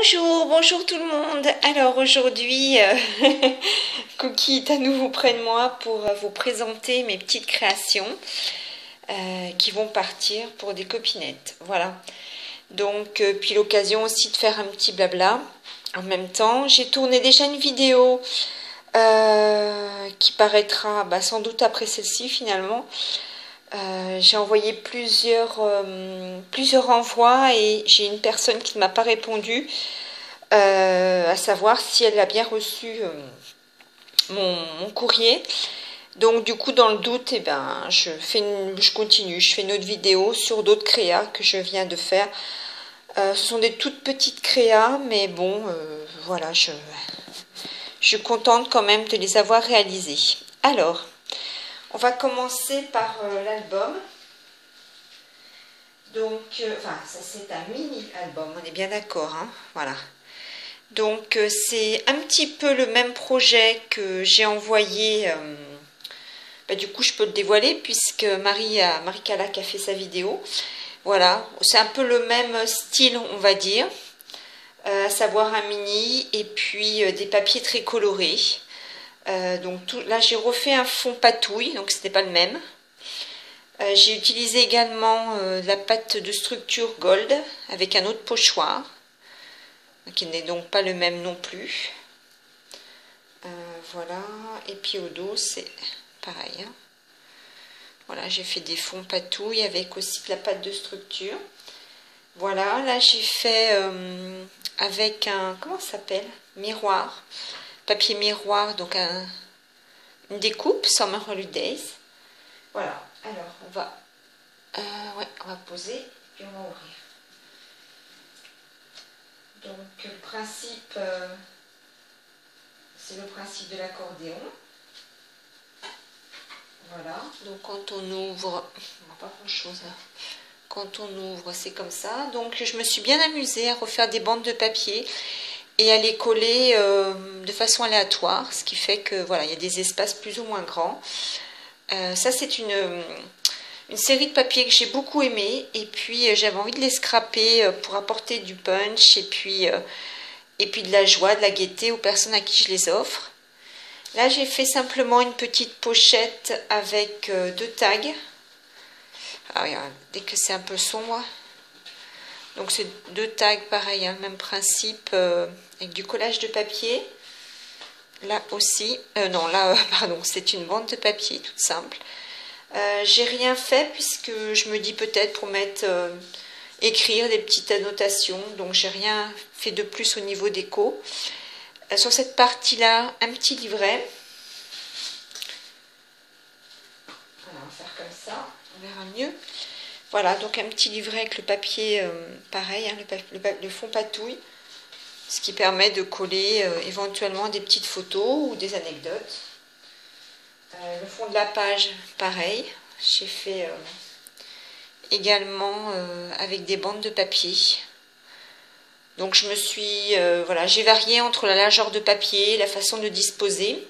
Bonjour, bonjour tout le monde. Alors aujourd'hui, Cookie est à nouveau près de moi pour vous présenter mes petites créations qui vont partir pour des copinettes. Voilà. Donc, puis l'occasion aussi de faire un petit blabla en même temps. J'ai tourné déjà une vidéo qui paraîtra sans doute après celle-ci finalement. J'ai envoyé plusieurs envois et j'ai une personne qui ne m'a pas répondu, à savoir si elle a bien reçu mon courrier. Donc du coup, dans le doute, je continue, je fais une autre vidéo sur d'autres créas que je viens de faire. Ce sont des toutes petites créas, mais bon, voilà, je suis contente quand même de les avoir réalisées. Alors, on va commencer par l'album. Donc, ça c'est un mini-album, on est bien d'accord, hein, voilà. Donc, c'est un petit peu le même projet que j'ai envoyé. Du coup, je peux le dévoiler puisque Marie Calac a fait sa vidéo. Voilà, c'est un peu le même style, on va dire. À savoir un mini et puis des papiers très colorés. Là, j'ai refait un fond patouille, donc ce n'est pas le même. J'ai utilisé également de la pâte de structure gold avec un autre pochoir, qui n'est donc pas le même non plus. Voilà, et puis au dos, c'est pareil. Hein. Voilà, j'ai fait des fonds patouille avec aussi de la pâte de structure. Voilà, là j'ai fait avec un, comment ça s'appelle? Miroir. Papier miroir, donc une découpe, Summer Holidays. Voilà, alors on va poser et puis on va ouvrir. Donc le principe, c'est le principe de l'accordéon. Voilà, donc quand on ouvre, pas grand chose là. Quand on ouvre, c'est comme ça. Donc je me suis bien amusée à refaire des bandes de papier et à les coller de façon aléatoire, ce qui fait que voilà, il y a des espaces plus ou moins grands. Ça c'est une série de papiers que j'ai beaucoup aimé et puis j'avais envie de les scraper pour apporter du punch et puis de la joie, de la gaieté aux personnes à qui je les offre. Là j'ai fait simplement une petite pochette avec deux tags. Ah oui, dès que c'est un peu sombre. Donc c'est deux tags pareil, hein, même principe, avec du collage de papier. Là aussi, non là pardon, c'est une bande de papier toute simple. J'ai rien fait puisque je me dis peut-être pour mettre écrire des petites annotations, donc j'ai rien fait de plus au niveau déco. Sur cette partie là, un petit livret. Voilà, on va faire comme ça, on verra mieux. Voilà, donc un petit livret avec le papier pareil, hein, le fond patouille, ce qui permet de coller éventuellement des petites photos ou des anecdotes. Le fond de la page, pareil, j'ai fait également avec des bandes de papier. Donc je me suis, voilà, j'ai varié entre la largeur de papier, la façon de disposer.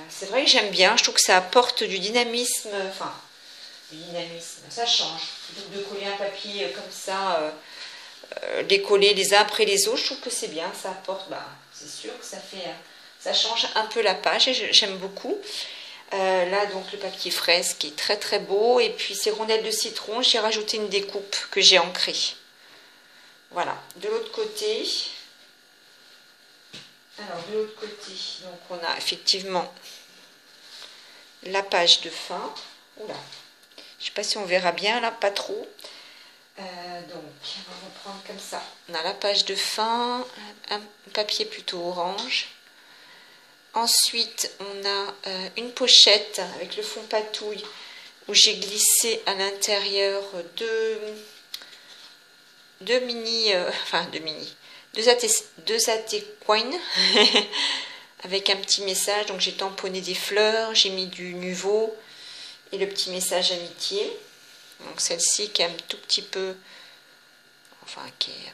C'est vrai que j'aime bien, je trouve que ça apporte du dynamisme, ça change. Plutôt que de coller un papier comme ça, les coller les uns après les autres, je trouve que c'est bien, ça apporte, c'est sûr que ça change un peu la page et j'aime beaucoup. Là donc le papier fraise qui est très très beau et puis ces rondelles de citron, j'ai rajouté une découpe que j'ai ancrée. Voilà, de l'autre côté, donc on a effectivement la page de fin. Oula, je ne sais pas si on verra bien là, pas trop. Donc on va reprendre comme ça. On a la page de fin, un papier plutôt orange. Ensuite, on a une pochette avec le fond patouille où j'ai glissé à l'intérieur deux AT-coins avec un petit message. Donc j'ai tamponné des fleurs, j'ai mis du Nuvo et le petit message amitié. Donc celle-ci qui est un tout petit peu, qui est,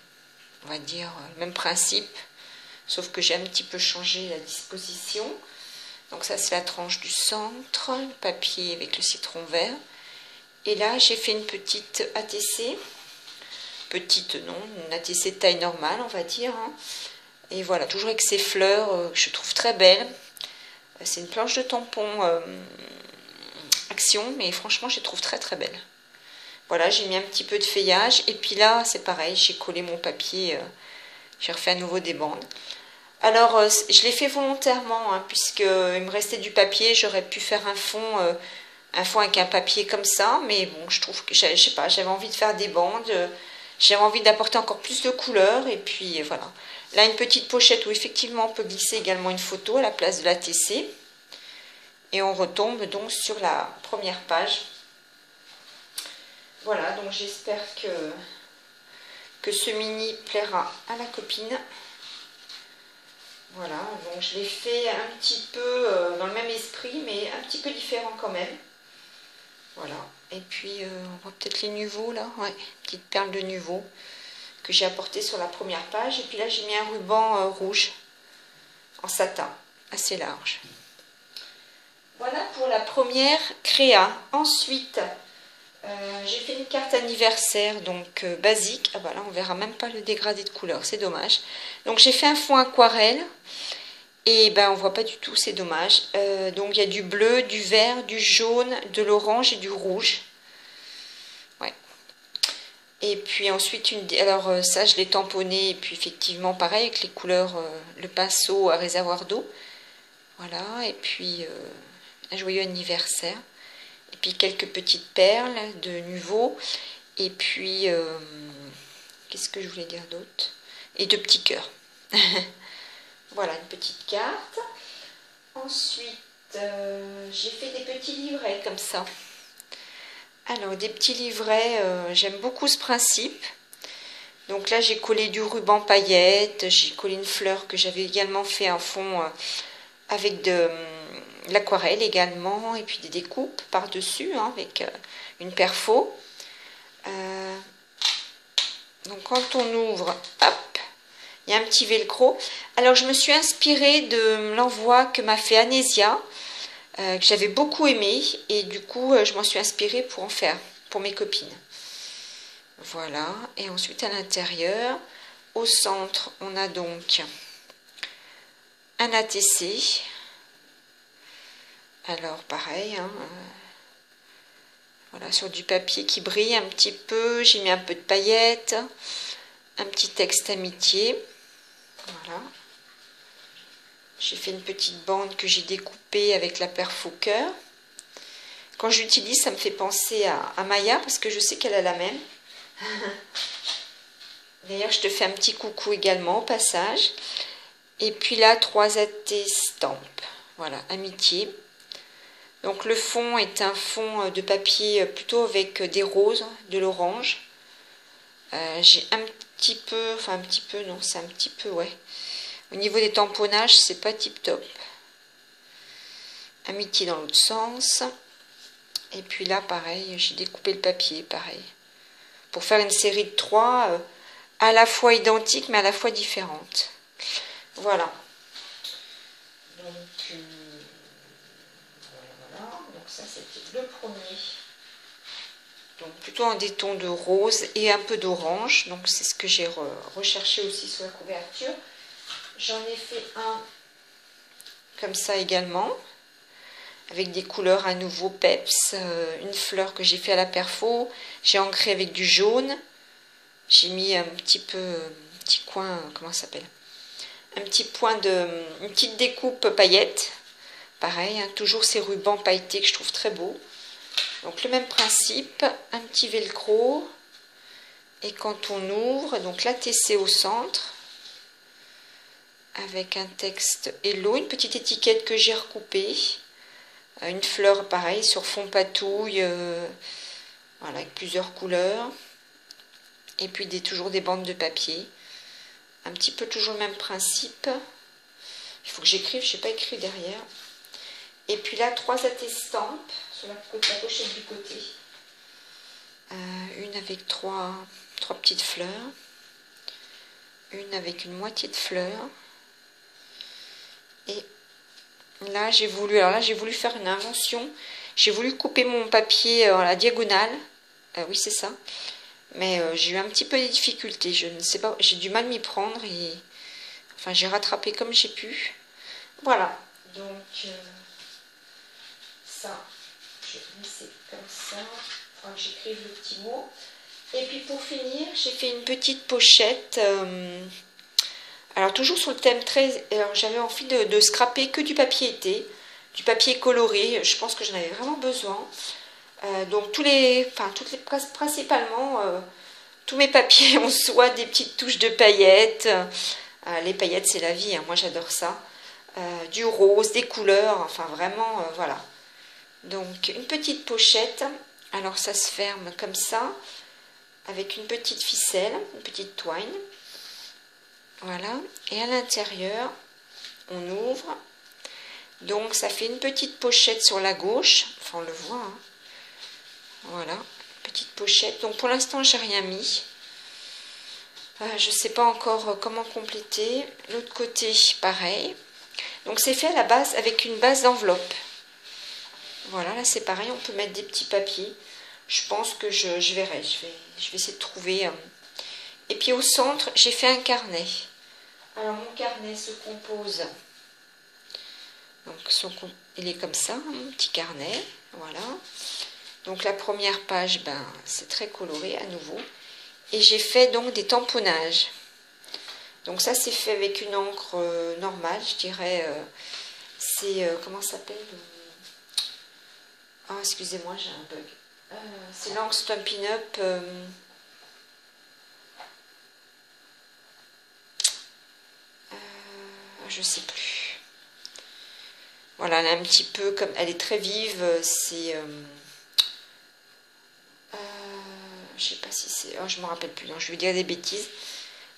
on va dire, le même principe. Sauf que j'ai un petit peu changé la disposition. Donc ça c'est la tranche du centre, le papier avec le citron vert. Et là j'ai fait une petite ATC petite, non, une ATC de taille normale, on va dire. Hein. Et voilà, toujours avec ces fleurs que je trouve très belles. C'est une planche de tampon Action, mais franchement, je les trouve très très belles. Voilà, j'ai mis un petit peu de feuillage. Et puis là, c'est pareil, j'ai collé mon papier. J'ai refait à nouveau des bandes. Alors, je l'ai fait volontairement, hein, puisqu'il me restait du papier. J'aurais pu faire un fond avec un papier comme ça. Mais bon, je trouve que, je sais pas, j'avais envie de faire des bandes. J'avais envie d'apporter encore plus de couleurs. Et puis, voilà. Là, une petite pochette où effectivement, on peut glisser également une photo à la place de la TC. Et on retombe donc sur la première page. Voilà, donc j'espère que ce mini plaira à la copine. Voilà, donc je l'ai fait un petit peu dans le même esprit, mais un petit peu différent quand même. Voilà, et puis on voit peut-être les nuveaux là, ouais, petite perle de nuveau que j'ai apporté sur la première page. Et puis là, j'ai mis un ruban rouge en satin, assez large. Voilà pour la première créa. Ensuite, j'ai fait une carte anniversaire, donc basique. Ah bah là, on verra même pas le dégradé de couleur, c'est dommage. Donc j'ai fait un fond aquarelle. Et ben on voit pas du tout, c'est dommage. Donc il y a du bleu, du vert, du jaune, de l'orange et du rouge. Ouais. Et puis ensuite, alors ça je l'ai tamponné. Et puis effectivement pareil avec les couleurs, le pinceau à réservoir d'eau. Voilà, et puis un joyeux anniversaire. Et puis quelques petites perles de Nuvo. Et puis, qu'est-ce que je voulais dire d'autre? Et de petits cœurs. Voilà, une petite carte. Ensuite, j'ai fait des petits livrets comme ça. Alors, des petits livrets, j'aime beaucoup ce principe. Donc là, j'ai collé du ruban paillettes, j'ai collé une fleur que j'avais également fait un fond avec de l'aquarelle également, et puis des découpes par-dessus, hein, avec une perfo. Donc quand on ouvre, hop, il y a un petit velcro. Alors je me suis inspirée de l'envoi que m'a fait Anésia, que j'avais beaucoup aimé, et du coup je m'en suis inspirée pour en faire, pour mes copines. Voilà, et ensuite à l'intérieur, au centre, on a donc un ATC. Alors pareil, hein, voilà, sur du papier qui brille un petit peu, j'ai mis un peu de paillettes, un petit texte amitié. Voilà. J'ai fait une petite bande que j'ai découpée avec la perfo cœur. Quand je l'utilise, ça me fait penser à Maya, parce que je sais qu'elle a la même. D'ailleurs, je te fais un petit coucou également au passage. Et puis là, 3 estampes. Voilà, amitié. Donc le fond est un fond de papier plutôt avec des roses, de l'orange. J'ai un petit peu, enfin un petit peu, non, c'est un petit peu, ouais. Au niveau des tamponnages, c'est pas tip top. Amitié dans l'autre sens. Et puis là, pareil, j'ai découpé le papier, pareil. Pour faire une série de 3, à la fois identiques, mais à la fois différentes. Voilà. Donc, voilà. Donc ça, c'était le premier. Donc plutôt en des tons de rose et un peu d'orange. Donc c'est ce que j'ai recherché aussi sur la couverture. J'en ai fait un comme ça également, avec des couleurs à nouveau peps, une fleur que j'ai fait à la perfo, j'ai ancré avec du jaune, j'ai mis un petit coin, comment ça s'appelle, un petit point une petite découpe paillettes, pareil, hein, toujours ces rubans pailletés que je trouve très beaux. Donc le même principe, un petit velcro, et quand on ouvre, donc la TC au centre, avec un texte Hello, une petite étiquette que j'ai recoupée, une fleur pareil sur fond patouille, voilà, avec plusieurs couleurs, et puis toujours des bandes de papier, un petit peu toujours le même principe. Il faut que j'écrive, je ne sais pas écrire derrière. Et puis là, 3 attestampes sur la pochette du côté, une avec trois petites fleurs, une avec une moitié de fleurs. Et là, j'ai voulu faire une invention. J'ai voulu couper mon papier à la diagonale. Oui, c'est ça. Mais j'ai eu un petit peu de difficultés. Je ne sais pas, j'ai du mal à m'y prendre. Et enfin, j'ai rattrapé comme j'ai pu. Voilà. Donc, ça, je vais laisser comme ça. Il faudra que j'écrive le petit mot. Et puis pour finir, j'ai fait une petite pochette. Alors toujours sur le thème très... Alors j'avais envie de scraper que du papier été, du papier coloré. Je pense que j'en avais vraiment besoin. Donc principalement, tous mes papiers ont soit des petites touches de paillettes. Les paillettes c'est la vie, hein, moi j'adore ça. Du rose, des couleurs, enfin vraiment, voilà. Donc une petite pochette. Alors ça se ferme comme ça, avec une petite ficelle, une petite twine. Voilà, et à l'intérieur, on ouvre. Donc ça fait une petite pochette sur la gauche, enfin on le voit, hein. Voilà, petite pochette. Donc pour l'instant, j'ai rien mis. Je ne sais pas encore comment compléter. L'autre côté, pareil. Donc c'est fait à la base avec une base d'enveloppe. Voilà, là c'est pareil, on peut mettre des petits papiers. Je pense que je verrai, je vais essayer de trouver. Et puis au centre, j'ai fait un carnet. Alors mon carnet se compose, donc il est comme ça, mon petit carnet, voilà. Donc la première page, ben, c'est très coloré à nouveau. Et j'ai fait donc des tamponnages. Donc ça c'est fait avec une encre normale, je dirais, c'est, comment ça s'appelle? Ah, excusez-moi, j'ai un bug. C'est l'encre Stampin' Up. Je sais plus. Voilà, elle est un petit peu comme... Elle est très vive, c'est... je sais pas si c'est... Oh, je me rappelle plus, non, je vais dire des bêtises.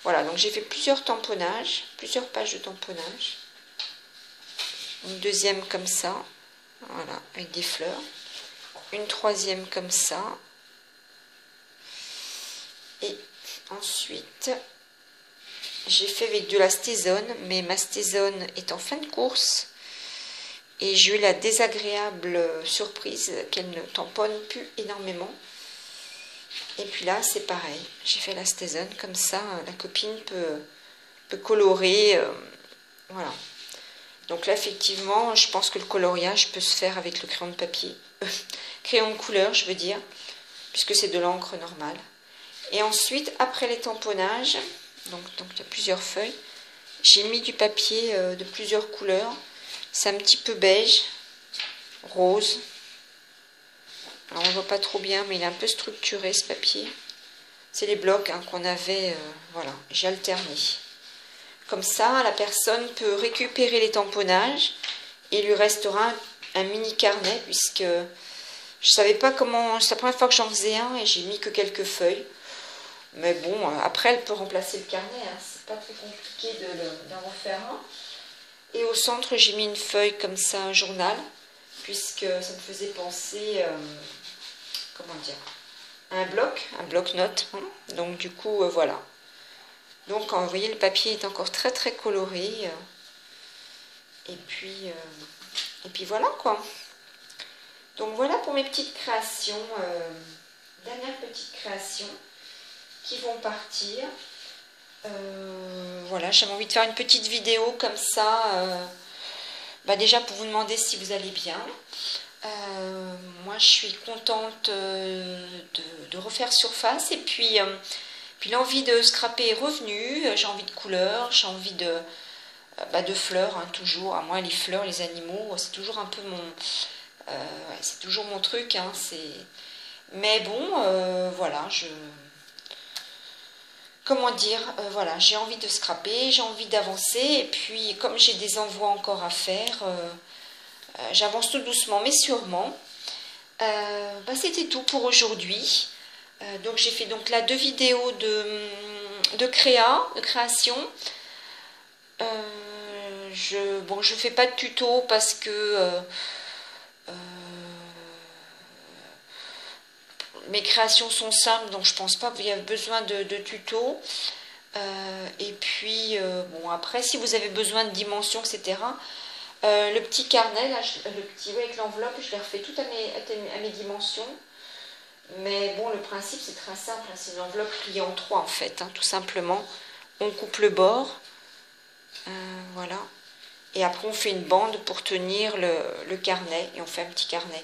Voilà, donc j'ai fait plusieurs tamponnages, plusieurs pages de tamponnage. Une deuxième comme ça, voilà, avec des fleurs. Une troisième comme ça. Et ensuite, j'ai fait avec de la stézone, mais ma stézone est en fin de course. Et j'ai eu la désagréable surprise qu'elle ne tamponne plus énormément. Et puis là, c'est pareil. J'ai fait la stézone comme ça. La copine peut colorer. Voilà. Donc là, effectivement, je pense que le coloriage peut se faire avec le crayon de papier. Crayon de couleur, je veux dire. Puisque c'est de l'encre normale. Et ensuite, après les tamponnages, donc il y a plusieurs feuilles, j'ai mis du papier de plusieurs couleurs. C'est un petit peu beige, rose. Alors on ne voit pas trop bien, mais il est un peu structuré ce papier. C'est les blocs hein, qu'on avait, voilà, j'ai alterné. Comme ça, la personne peut récupérer les tamponnages et il lui restera un mini carnet, puisque je ne savais pas comment, c'est la première fois que j'en faisais un et j'ai mis que quelques feuilles. Mais bon, après elle peut remplacer le carnet, hein, c'est pas très compliqué d'en refaire un. Et au centre, j'ai mis une feuille comme ça, un journal, puisque ça me faisait penser, comment dire, à un bloc-notes. Hein. Donc du coup, voilà. Donc vous voyez, le papier est encore très très coloré. Et puis voilà quoi. Donc voilà pour mes petites créations, dernières petites créations qui vont partir. Voilà, j'avais envie de faire une petite vidéo comme ça, déjà pour vous demander si vous allez bien. Moi je suis contente de refaire surface et puis l'envie de scraper est revenue. J'ai envie de couleurs, j'ai envie de fleurs, hein, toujours. À moi les fleurs, les animaux, c'est toujours un peu mon... c'est toujours mon truc, hein, mais bon, voilà, comment dire, voilà, j'ai envie de scraper, j'ai envie d'avancer, et puis comme j'ai des envois encore à faire, j'avance tout doucement mais sûrement. C'était tout pour aujourd'hui. Donc j'ai fait donc là 2 vidéos de création. Je fais pas de tuto parce que mes créations sont simples, donc je pense pas qu'il y a besoin de tuto. Et puis bon, après si vous avez besoin de dimensions, etc., le petit carnet là, le petit avec l'enveloppe, je l'ai refait tout à mes dimensions. Mais bon, le principe c'est très simple, hein, c'est une enveloppe pliée en trois en fait, hein, tout simplement. On coupe le bord, voilà. Et après on fait une bande pour tenir le carnet et on fait un petit carnet.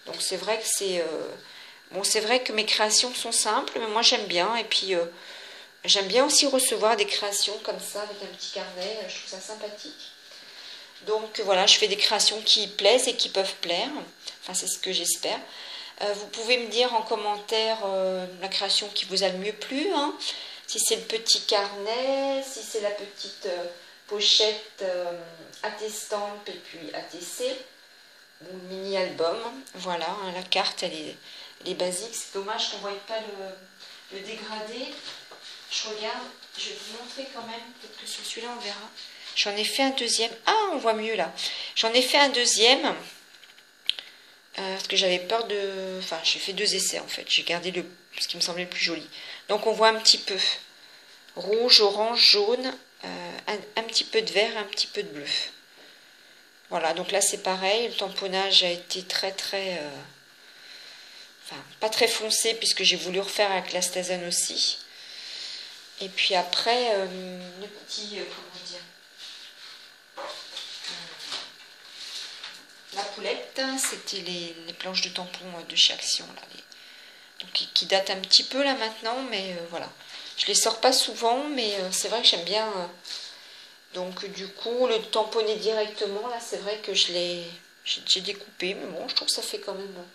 Donc c'est vrai que bon, c'est vrai que mes créations sont simples, mais moi j'aime bien. Et puis j'aime bien aussi recevoir des créations comme ça avec un petit carnet, je trouve ça sympathique. Donc voilà, je fais des créations qui plaisent et qui peuvent plaire. Enfin, c'est ce que j'espère. Vous pouvez me dire en commentaire la création qui vous a le mieux plu, hein. Si c'est le petit carnet, si c'est la petite pochette AT-Stamp et puis ATC, ou le mini-album. Voilà, hein, la carte, elle est basique. C'est dommage qu'on ne voie pas le dégradé. Je regarde, je vais vous montrer quand même, peut-être que sur celui-là on verra. J'en ai fait un deuxième. Ah, on voit mieux là. J'en ai fait un deuxième. Parce que j'avais peur de... Enfin, j'ai fait 2 essais en fait. J'ai gardé ce qui me semblait le plus joli. Donc on voit un petit peu rouge, orange, jaune, un petit peu de vert, un petit peu de bleu. Voilà, donc là c'est pareil. Le tamponnage a été très... Enfin, pas très foncé puisque j'ai voulu refaire avec la Stazane aussi. Et puis après, le petit... comment dire, la poulette, c'était les planches de tampons de chez Action, là, donc, qui datent un petit peu là maintenant, mais voilà. Je les sors pas souvent, mais c'est vrai que j'aime bien. Donc du coup, le tamponner directement, là, c'est vrai que j'ai découpé, mais bon, je trouve que ça fait quand même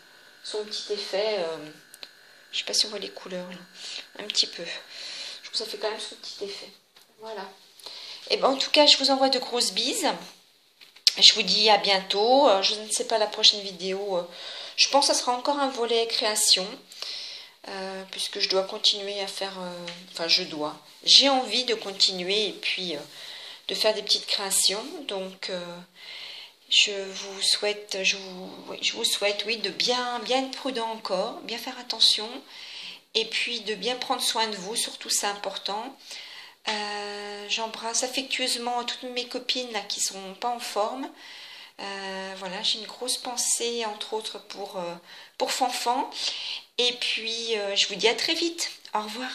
son petit effet. Je sais pas si on voit les couleurs, là. Un petit peu. Je trouve que ça fait quand même son petit effet. Voilà. Et ben en tout cas, je vous envoie de grosses bises. Je vous dis à bientôt. Je ne sais pas la prochaine vidéo. Je pense que ça sera encore un volet création. Puisque je dois continuer à faire... enfin, j'ai envie de continuer et puis de faire des petites créations. Donc, je vous souhaite, oui, de bien être prudent encore, bien faire attention. Et puis, de bien prendre soin de vous, surtout c'est important. J'embrasse affectueusement toutes mes copines là, qui ne sont pas en forme. Voilà, j'ai une grosse pensée, entre autres, pour Fanfan. Et puis, je vous dis à très vite. Au revoir.